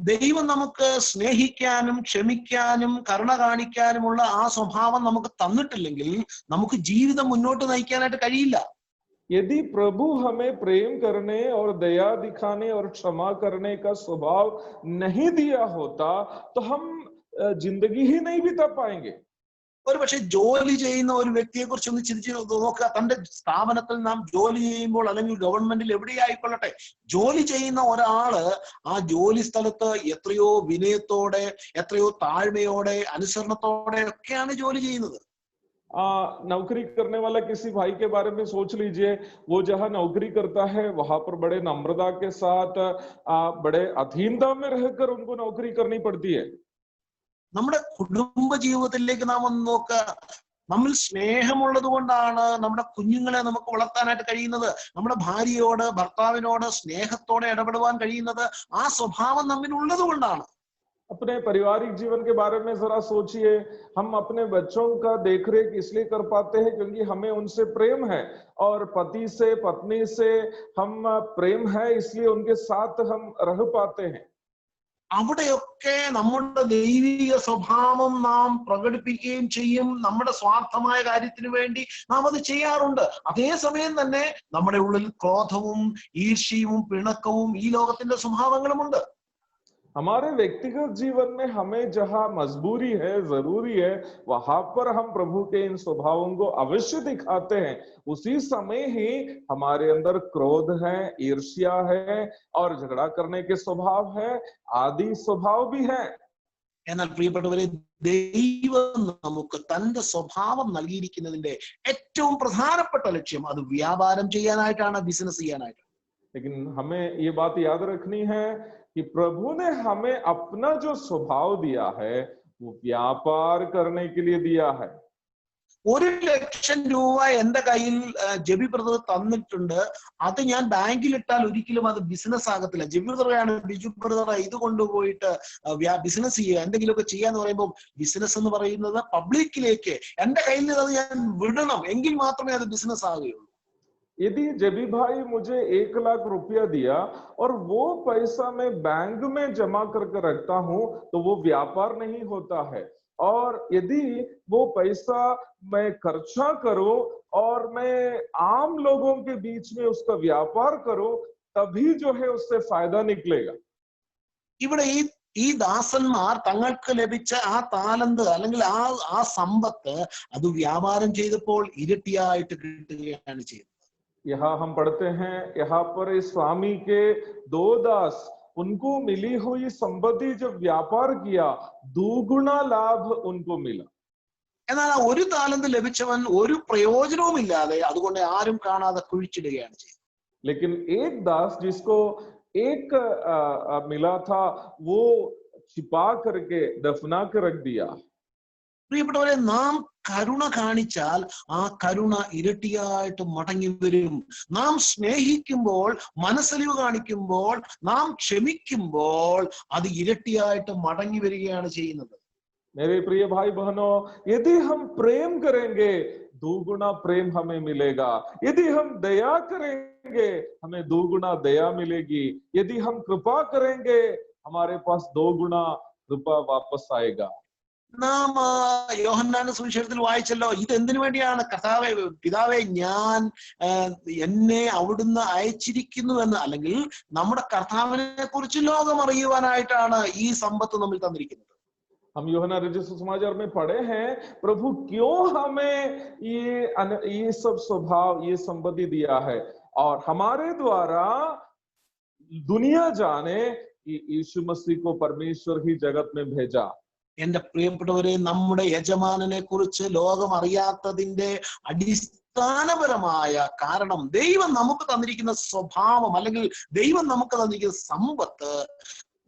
ദൈവം നമുക്ക് സ്നേഹിക്കാനും ക്ഷമിക്കാനും കരുണ കാണിക്കാനുമുള്ള ആ സ്വഭാവം നമുക്ക് തന്നിട്ടില്ലെങ്കിൽ നമുക്ക് ജീവിതം മുന്നോട്ട് നയിക്കാനായിട്ട് കഴിയില്ല. यदि प्रभु हमें प्रेम करने और दया दिखाने और क्षमा करने का स्वभाव नहीं दिया होता तो हम जिंदगी ही नहीं बिता पाएंगे. ഒരു പക്ഷെ ജോലി ചെയ്യുന്ന ഒരു വ്യക്തിയെ കുറിച്ച് ഒന്ന് ചിന്തിച്ച് നോക്കുക. തന്റെ സ്ഥാപനത്തിൽ നാം ജോലി ചെയ്യുമ്പോൾ അല്ലെങ്കിൽ ഗവൺമെന്റിൽ എവിടെയായിക്കൊള്ളട്ടെ, ജോലി ചെയ്യുന്ന ഒരാള് ആ ജോലി സ്ഥലത്ത് എത്രയോ വിനയത്തോടെ, എത്രയോ താഴ്മയോടെ, അനുസരണത്തോടെ ഒക്കെയാണ് ജോലി ചെയ്യുന്നത്. नौकरी करने वाला किसी भाई के बारे में सोच लीजिए, वो जहां नौकरी करता है वहां पर बड़े नम्रता के साथ, बड़े अधीनता में रहकर उनको नौकरी करनी पड़ती है. നമ്മുടെ കുടുംബ ജീവിതത്തിലേക്ക് നാം ഒന്ന് നോക്കുക. നമ്മൾ സ്നേഹമുള്ളത് കൊണ്ടാണ് നമ്മുടെ കുഞ്ഞുങ്ങളെ നമുക്ക് വളർത്താനായിട്ട് കഴിയുന്നത്. നമ്മുടെ ഭാര്യയോട്, ഭർത്താവിനോട് സ്നേഹത്തോടെ ഇടപെടുവാൻ കഴിയുന്നത് ആ സ്വഭാവം നമ്മിലുള്ളത് കൊണ്ടാണ്. अपने पारिवारिक जीवन के बारे में जरा सोचिए. हम अपने बच्चों का देखरेख इसलिए कर पाते हैं क्योंकि हमें उनसे प्रेम है, और पति से, पत्नी से हम प्रेम है, इसलिए उनके साथ हम रह पाते हैं. അവിടെയൊക്കെ നമ്മുടെ ദൈവിക സ്വഭാവം നാം പ്രകടിപ്പിക്കുകയും ചെയ്യും. നമ്മുടെ സ്വാർത്ഥമായ കാര്യത്തിന് വേണ്ടി നാം അത് ചെയ്യാറുണ്ട്. അതേസമയം തന്നെ നമ്മുടെ ഉള്ളിൽ ക്രോധവും ഈർഷ്യയും പിണക്കവും ഈ ലോകത്തിന്റെ സ്വഭാവങ്ങളുമുണ്ട്. हमारे व्यक्तिगत जीवन में हमें जहां मजबूरी है, जरूरी है, वहां पर हम प्रभु के इन स्वभावों को अवश्य दिखाते हैं. उसी समय ही हमारे अंदर क्रोध है, ईर्ष्या है और झगड़ा करने के स्वभाव है, आदि स्वभाव भी है. എന്നാൽ പ്രിയപ്പെട്ടവരെ, ദൈവം നമുക്ക് തന്റെ സ്വഭാവം നൽകിയിരിക്കുന്നതിന്റെ ഏറ്റവും പ്രധാനപ്പെട്ട ലക്ഷ്യം അത് വ്യാപാരം ചെയ്യാനായിട്ടാണ്, ബിസിനസ് ചെയ്യാനായിട്ടാണ്. लेकिन हमें ये बात याद रखनी है कि प्रभु ने हमें अपना जो स्वभाव दिया है वो व्यापार करने के लिए दिया है. 1,00,000 രൂപ എന്റെ കയ്യിൽ ജെബി ബ്രദർ തന്നിട്ടുണ്ട്. അത് ഞാൻ ബാങ്കിൽ ഇട്ടാൽ ഒരിക്കലും അത് ബിസിനസ് ആകത്തില്ല. ജെബി ബ്രദറാണ്, ബിജു ബ്രദർ ഇത് കൊണ്ടുപോയിട്ട് ബിസിനസ് ചെയ്യുക, എന്തെങ്കിലുമൊക്കെ ചെയ്യാന്ന് പറയുമ്പോൾ ബിസിനസ് എന്ന് പറയുന്നത് പബ്ലിക്കിലേക്ക് എന്റെ കയ്യിൽ നിന്ന് അത് ഞാൻ വിടണം, എങ്കിൽ മാത്രമേ അത് ബിസിനസ് ആകുകയുള്ളൂ. यदि जबी भाई मुझे 1,00,000 रुपया दिया और वो पैसा मैं बैंक में जमा करके रखता हूं तो वो व्यापार नहीं होता है. और यदि वो पैसा मैं खर्चा करूं और मैं आम लोगों के बीच में उसका व्यापार करूं तभी जो है उससे फायदा निकलेगा. ഇവിടെ ഈ ദാസന്മാർ തങ്ങൾക്ക് ലഭിച്ച ആ താലന്ത് അല്ലെങ്കിൽ ആ സമ്പത്ത് അത് വ്യാപാരം ചെയ്തപ്പോൾ ഇരട്ടിയായിട്ട് കിട്ടുകയാണ് ചെയ്തത്. यहाँ हम पढ़ते हैं, यहाँ पर इस स्वामी के 2 दास, उनको मिली हुई संपत्ति जब व्यापार किया दुगुना लाभ उनको मिला. എന്നാൽ ആ ഒരു താലന്ത് ലഭിച്ചവൻ ഒരു പ്രയോജനവും ഇല്ലാതെ അതുകൊണ്ട് ആരും കാണാതെ കുഴിച്ചിടുകയാണ് ചെയ്തത്. लेकिन एक दास जिसको एक मिला था वो छिपा करके दफना कर रख दिया. പ്രിയപ്പെട്ടവരെ, നാം കരുണ കാണിച്ചാൽ ആ കരുണ ഇരട്ടിയായിട്ട് മടങ്ങി വരും. നാം സ്നേഹിക്കുമ്പോൾ, മനസ്സലിവ് കാണിക്കുമ്പോൾ, നാം ക്ഷമിക്കുമ്പോൾ അത് ഇരട്ടിയായിട്ട് മടങ്ങി വരികയാണ് ചെയ്യുന്നത്. मेरे प्रिय भाई बहनों, यदि हम प्रेम करेंगे दुगुना प्रेम हमें मिलेगा. यदि हम दया करेंगे हमें दुगुना दया मिलेगी. यदि हम कृपा करेंगे हमारे पास 2 गुना कृपा वापस आएगा. നാം യോഹന്നാന്റെ സുവിശേഷത്തിൽ വായിച്ചല്ലോ, ഇത് എന്തിനു വേണ്ടിയാണ്? കർത്താവേ, പിതാവേ, ഞാൻ എന്നെ അവിടുന്ന് അയച്ചിരിക്കുന്നുവെന്ന്, അല്ലെങ്കിൽ നമ്മുടെ കർത്താവിനെ കുറിച്ച് ലോകം അറിയുവാനായിട്ടാണ് ഈ സമ്പത്ത് നമ്മൾ തന്നിരിക്കുന്നത്. हम यूहन्ना रचित सुसमाचार में पढ़े हैं प्रभु क्यों हमें ये सब स्वभाव, ये संपत्ति दिया है, और हमारे द्वारा दुनिया जाने कि यीशु मसीह को परमेश्वर ही जगत में भेजा. എന്റെ പ്രിയപ്പെട്ടവരെ, നമ്മുടെ യജമാനനെ കുറിച്ച് ലോകം അറിയാത്തതിന്റെ അടിസ്ഥാനപരമായ കാരണം ദൈവം നമുക്ക് തന്നിരിക്കുന്ന സ്വഭാവം അല്ലെങ്കിൽ ദൈവം നമുക്ക് തന്നിരിക്കുന്ന സമ്പത്ത്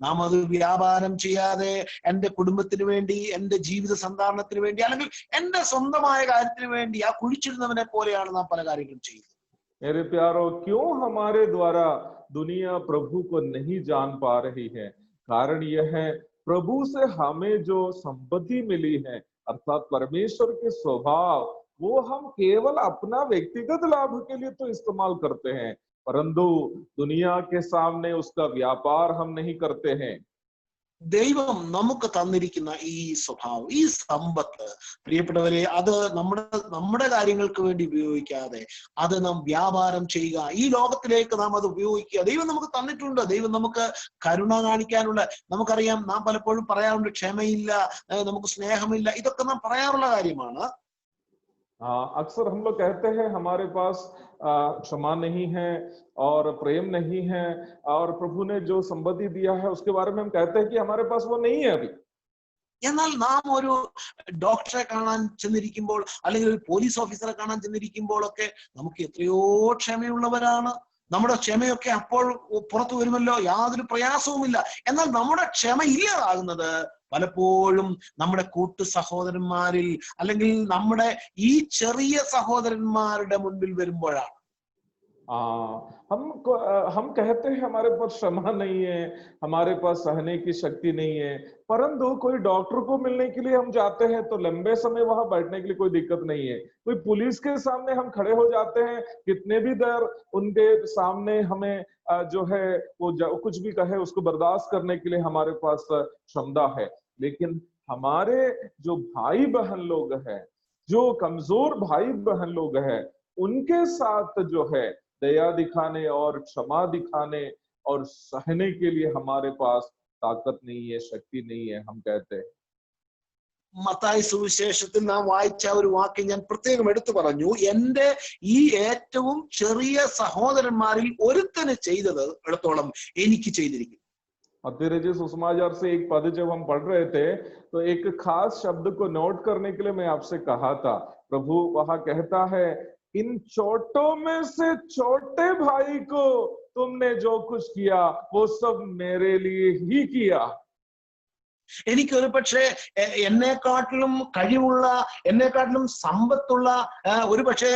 നാം അത് വ്യാപാരം ചെയ്യാതെ എന്റെ കുടുംബത്തിന് വേണ്ടി, എന്റെ ജീവിത സന്ധാരണത്തിന് വേണ്ടി, അല്ലെങ്കിൽ എന്റെ സ്വന്തമായ കാര്യത്തിന് വേണ്ടി ആ കുഴിച്ചിടുന്നവനെ പോലെയാണ് നാം പല കാര്യങ്ങളും ചെയ്യുന്നത്. मेरे प्यारो, क्यों हमारे द्वारा दुनिया प्रभु को नहीं जान पा रही है? कारण यह है, प्रभु से हमें जो संपत्ति मिली है अर्थात परमेश्वर के स्वभाव, वो हम केवल अपना व्यक्तिगत लाभ के लिए तो इस्तेमाल करते हैं, परंतु दुनिया के सामने उसका व्यापार हम नहीं करते हैं। ദൈവം നമുക്ക് തന്നിരിക്കുന്ന ഈ സ്വഭാവം, ഈ സമ്പത്ത്, പ്രിയപ്പെട്ടവരെ, അത് നമ്മുടെ കാര്യങ്ങൾക്ക് വേണ്ടി ഉപയോഗിക്കാതെ അത് നാം വ്യാപാരം ചെയ്യുക, ഈ ലോകത്തിലേക്ക് നാം അത് ഉപയോഗിക്കുക. ദൈവം നമുക്ക് തന്നിട്ടുണ്ട്. ദൈവം നമുക്ക് കരുണ കാണിക്കാനുള്ള, നമുക്കറിയാം, നാം പലപ്പോഴും പറയാറുണ്ട് ക്ഷമയില്ല, നമുക്ക് സ്നേഹമില്ല, ഇതൊക്കെ നാം പറയാറുള്ള കാര്യമാണ്. अक्सर हम लोग कहते हैं हमारे पास क्षमा नहीं है और प्रेम नहीं है, और प्रभु ने जो संपत्ति दिया है उसके बारे में हम कहते हैं कि हमारे पास वो नहीं है अभी। എന്നാൽ നാം ഒരു ഡോക്ടറെ കാണാൻ ചെന്നിരിക്കുമ്പോൾ, അല്ലെങ്കിൽ ഒരു പോലീസ് ഓഫീസറെ കാണാൻ ചെന്നിരിക്കുമ്പോഴൊക്കെ നമുക്ക് എത്രയോ ക്ഷമയുള്ളവരാണ്. നമ്മുടെ ക്ഷമയൊക്കെ അപ്പോൾ പുറത്തു വരുമല്ലോ, യാതൊരു പ്രയാസവുമില്ല. എന്നാൽ നമ്മുടെ ക്ഷമ ഇല്ലാതാകുന്നത് പലപ്പോഴും നമ്മുടെ കൂട്ടു സഹോദരന്മാരിൽ, അല്ലെങ്കിൽ നമ്മുടെ ഈ ചെറിയ സഹോദരന്മാരുടെ മുൻപിൽ വരുമ്പോഴാണ്. हम कहते हैं हमारे पास क्षमा नहीं है, हमारे पास सहने की शक्ति नहीं है, परंतु कोई डॉक्टर को मिलने के लिए हम जाते हैं तो लंबे समय वहां बैठने के लिए कोई दिक्कत नहीं है। कोई पुलिस के सामने हम खड़े हो जाते हैं, कितने भी देर उनके सामने हमें जो है वो कुछ भी कहे उसको बर्दाश्त करने के लिए हमारे पास क्षमता है। लेकिन हमारे जो भाई बहन लोग हैं, जो कमजोर भाई बहन लोग हैं, उनके साथ जो है दया दिखाने और क्षमा दिखाने और सहने के लिए हमारे पास ताकत नहीं है, शक्ति नहीं है, हम कहते हैं। മത്തായി സുവിശേഷത്തിൽ നാം വായിച്ച ഒരു വാക്യം ഞാൻ പ്രത്യേകം എടുത്തു പറഞ്ഞു. എന്റെ ഈ ഏറ്റവും ചെറിയ സഹോദരന്മാരിൽ ഒരുത്തന് ചെയ്തത് ഇടത്തോളം എനിക്ക് ചെയ്തിരിക്കും. मत्ती सुसमाचार से एक पद जब हम पढ़ रहे थे तो एक खास शब्द को नोट करने के लिए मैं आपसे कहा था। प्रभु वहां कहता है, इन छोटों में से छोटे भाई को तुमने जो कुछ किया वो सब मेरे लिए ही किया। എനിക്ക് ഒരു പക്ഷേ എന്നെക്കാട്ടിലും കഴിവുള്ള, എന്നെക്കാട്ടിലും സമ്പത്തുള്ള, ഒരു പക്ഷേ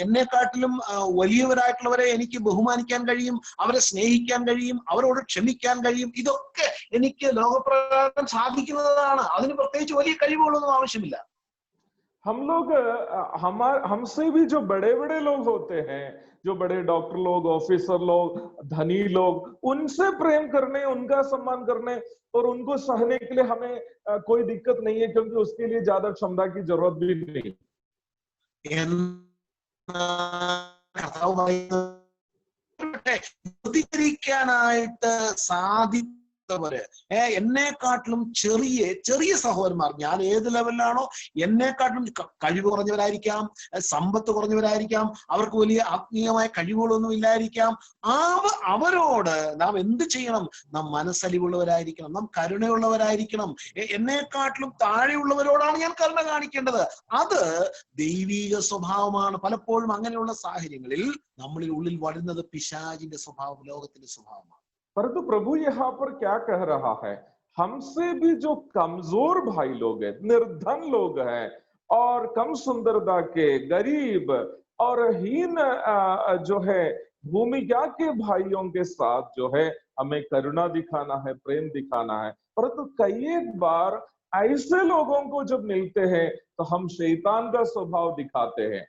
എന്നെക്കാട്ടിലും വലിയവരായിട്ടുള്ളവരെ എനിക്ക് ബഹുമാനിക്കാൻ കഴിയും, അവരെ സ്നേഹിക്കാൻ കഴിയും, അവരോട് ക്ഷമിക്കാൻ കഴിയും. ഇതൊക്കെ എനിക്ക് ലോകപ്രകാരം സാധിക്കുന്നതാണ്. അതിന് പ്രത്യേകിച്ച് വലിയ കഴിവുകളൊന്നും ആവശ്യമില്ല. हम लोग हमसे भी जो बड़े बड़े लोग होते हैं, जो बड़े डॉक्टर लोग, ऑफिसर लोग, धनी लोग, उनसे प्रेम करने, उनका सम्मान करने और उनको सहने के लिए हमें कोई दिक्कत नहीं है, क्योंकि उसके लिए ज्यादा क्षमता की जरूरत भी नहीं। എന്നെക്കാട്ടിലും ചെറിയ സഹോദരന്മാർ, ഞാൻ ഏത് ലെവലിലാണോ, എന്നെക്കാട്ടിലും കഴിവ് കുറഞ്ഞവരായിരിക്കാം, സമ്പത്ത് കുറഞ്ഞവരായിരിക്കാം, അവർക്ക് വലിയ ആത്മീയമായ കഴിവുകളൊന്നും ഇല്ലായിരിക്കാം. അവരോട് നാം എന്ത് ചെയ്യണം? നാം മനസ്സലിവുള്ളവരായിരിക്കണം, നാം കരുണയുള്ളവരായിരിക്കണം. എന്നെക്കാട്ടിലും താഴെയുള്ളവരോടാണ് ഞാൻ കരുണ കാണിക്കേണ്ടത്. അത് ദൈവീക സ്വഭാവമാണ്. പലപ്പോഴും അങ്ങനെയുള്ള സാഹചര്യങ്ങളിൽ നമ്മളിൽ ഉള്ളിൽ വരുന്നത് പിശാചിന്റെ സ്വഭാവം, ലോകത്തിന്റെ സ്വഭാവമാണ്. परंतु प्रभु यहाँ पर क्या कह रहा है? हमसे भी जो कमजोर भाई लोग हैं, निर्धन लोग हैं, और कम सुंदरता के, गरीब और हीन जो है भूमिका के भाइयों के साथ जो है हमें करुणा दिखाना है, प्रेम दिखाना है। परंतु कई एक बार ऐसे लोगों को जब मिलते हैं तो हम शैतान का स्वभाव दिखाते हैं।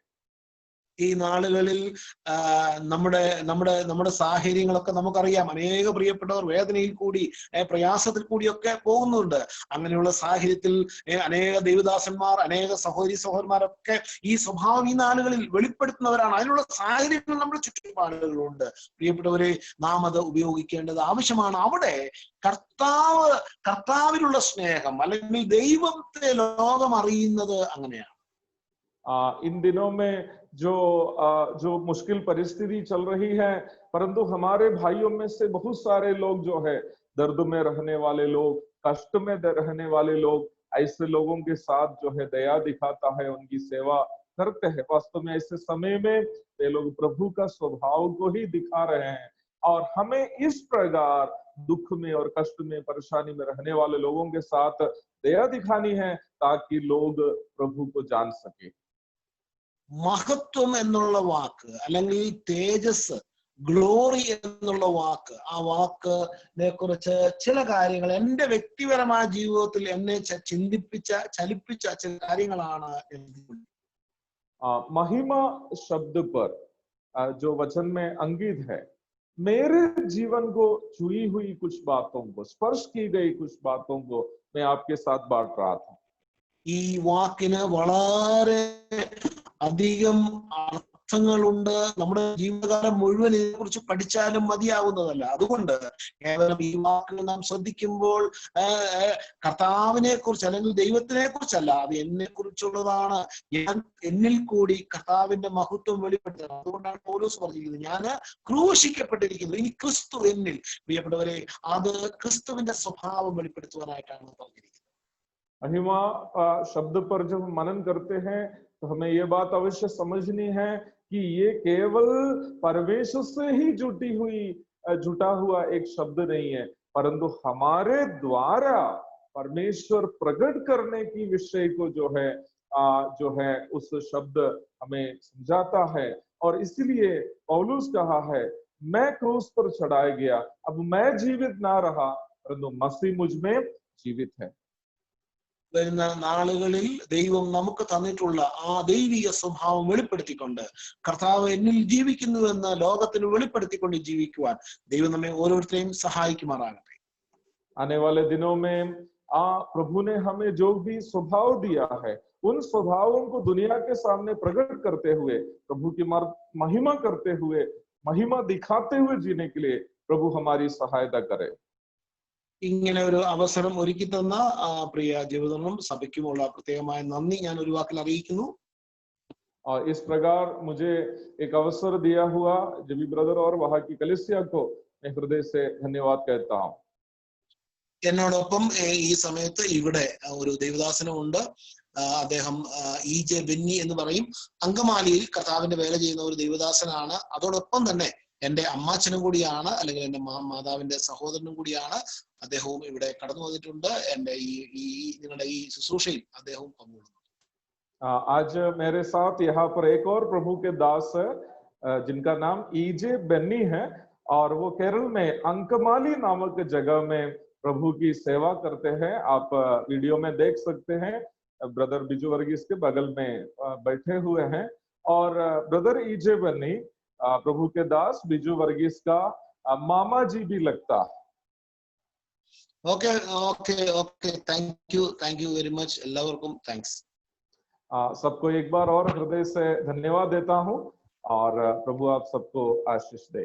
ഈ നാളുകളിൽ നമ്മുടെ സാഹചര്യങ്ങളൊക്കെ നമുക്കറിയാം. അനേക പ്രിയപ്പെട്ടവർ വേദനയിൽ കൂടി, പ്രയാസത്തിൽ കൂടിയൊക്കെ പോകുന്നുണ്ട്. അങ്ങനെയുള്ള സാഹചര്യത്തിൽ അനേക ദൈവദാസന്മാർ, അനേക സഹോദരന്മാരൊക്കെ ഈ സ്വഭാവം ഈ നാളുകളിൽ വെളിപ്പെടുത്തുന്നവരാണ്. അതിനുള്ള സാഹചര്യങ്ങൾ നമ്മുടെ ചുറ്റുപാടുകളുണ്ട്. പ്രിയപ്പെട്ടവരെ, നാം അത് ഉപയോഗിക്കേണ്ടത് ആവശ്യമാണ്. അവിടെ കർത്താവിലുള്ള സ്നേഹം, അല്ലെങ്കിൽ ദൈവത്തെ ലോകം അറിയുന്നത് അങ്ങനെയാണ്. इन दिनों में जो मुश्किल परिस्थिति चल रही है, परंतु हमारे भाइयों में से बहुत सारे लोग जो है दर्द में रहने वाले लोग, कष्ट में रहने वाले लोग, ऐसे लोगों के साथ जो है दया दिखाता है, उनकी सेवा करते हैं। वास्तव में ऐसे समय में वे लोग प्रभु का स्वभाव को ही दिखा रहे हैं। और हमें इस प्रकार दुख में और कष्ट में परेशानी में रहने वाले लोगों के साथ दया दिखानी है ताकि लोग प्रभु को जान सके। മഹത്വം എന്നുള്ള വാക്ക് അല്ലെങ്കിൽ തേജസ്, ഗ്ലോറി എന്നുള്ള വാക്ക്, ആ വാക്കിനെ കുറിച്ച് ചില കാര്യങ്ങൾ എന്റെ വ്യക്തിപരമായ ജീവിതത്തിൽ എന്നെ ചലിപ്പിച്ച ചില കാര്യങ്ങളാണ്. महिमा शब्द पर जो वचन में अंकित है, मेरे जीवन को छुई हुई कुछ बातों को, स्पर्श की गई कुछ बातों को मैं आपके साथ बांट रहा था। ഈ വാക്കിന് വളരെ അധികം അർത്ഥങ്ങളുണ്ട്. നമ്മുടെ ജീവിതകാലം മുഴുവൻ ഇതിനെക്കുറിച്ച് പഠിച്ചാലും മതിയാവുന്നതല്ല. അതുകൊണ്ട് കേവലം ഈ വാക്കുകൾ നാം ശ്രദ്ധിക്കുമ്പോൾ കർത്താവിനെ കുറിച്ച് അല്ലെങ്കിൽ ദൈവത്തിനെ കുറിച്ചല്ല, അത് എന്നെ കുറിച്ചുള്ളതാണ്. ഞാൻ എന്നിൽ കൂടി കർത്താവിന്റെ മഹത്വം വെളിപ്പെടുത്തണം. അതുകൊണ്ടാണ് പൗലോസ് പറഞ്ഞിരിക്കുന്നത്, ഞാൻ ക്രൂശിക്കപ്പെട്ടിരിക്കുന്നു, ഇനി ക്രിസ്തു എന്നിൽ. പ്രിയപ്പെട്ടവരെ, അത് ക്രിസ്തുവിന്റെ സ്വഭാവം വെളിപ്പെടുത്തുവാനായിട്ടാണ് പറഞ്ഞിരിക്കുന്നത്. महिमा शब्द पर जब मनन करते हैं तो हमें ये बात अवश्य समझनी है कि ये केवल परमेश्वर से ही जुटा हुआ एक शब्द नहीं है, परंतु हमारे द्वारा परमेश्वर प्रकट करने की विषय को जो है उस शब्द हमें समझाता है। और इसलिए पौलुस कहा है, मैं क्रूस पर चढ़ाया गया, अब मैं जीवित ना रहा परंतु मसीह मुझ में जीवित है। വരുന്ന നാളുകളിൽ ദൈവം നമുക്ക് തന്നിട്ടുള്ള ആ ദൈവിക സ്വഭാവം വെളിപ്പെടുത്തിക്കൊണ്ട് കർത്താവ് എന്നിൽ ജീവിക്കുന്നുവെന്ന് ലോകത്തിന് വെളിപ്പെടുത്തിക്കൊണ്ട് ജീവിക്കുവാൻ ദൈവം നമ്മെ ഓരോരുത്തരെയും സഹായിക്കുമാറാകട്ടെ. आने वाले दिनों में प्रभु ने हमें जो भी स्वभाव दिया है, उन स्वभावों को दुनिया के सामने प्रकट करते हुए, प्रभु की महिमा करते हुए, महिमा दिखाते हुए जीने के लिए प्रभु हमारी सहायता करे। ഇങ്ങനെ ഒരു അവസരം ഒരുക്കി തന്ന പ്രിയ ജീവിതം സഭയ്ക്കുമുള്ള പ്രത്യേകമായ നന്ദി ഞാൻ ഒരു വാക്കിൽ അറിയിക്കുന്നു. और इस प्रकार मुझे एक अवसर दिया हुआ जबी ब्रदर और वहां की कलीसिया को मैं हृदय से धन्यवाद कहता हूं। എന്നോടൊപ്പം ഈ സമയത്ത് ഇവിടെ ഒരു ദൈവദാസനുണ്ട്. അദ്ദേഹം EJ ബെന്നി എന്ന് പറയും. അങ്കമാലിയിൽ കർത്താവിന്റെ വേല ചെയ്യുന്ന ഒരു ദൈവദാസനാണ്. അതോടൊപ്പം തന്നെ എന്റെ അമ്മാച്ചനും കൂടിയാണ്, അല്ലെങ്കിൽ എന്റെ മാതാവിന്റെ സഹോദരനും കൂടിയാണ്. അദ്ദേഹവും ഇവിടെ കടന്നു വന്നിട്ടുണ്ട്. എന്റെ നിങ്ങളുടെ ഈ ശുശ്രൂഷയിൽ അദ്ദേഹവും പങ്കുകൊള്ളുന്നു. आज मेरे साथ यहाँ पर एक और प्रभु के दास जिनका नाम EJ बेन्नी है, और वो केरल में अंकमाली नामक जगह में प्रभु की सेवा करते हैं। आप वीडियो में देख सकते हैं, ब्रदर बिजू वर्गीस के बगल में बैठे हुए हैं। और ब्रदर EJ बेन्नी प्रभु के दास बिजू वर्गीस का मामा जी भी लगता है। Okay okay okay, thank you very much. എല്ലാവർക്കും താങ്ക്സ്. सबको एक बार और हृदय से धन्यवाद देता हूं, और प्रभु आप सबको आशीष दे.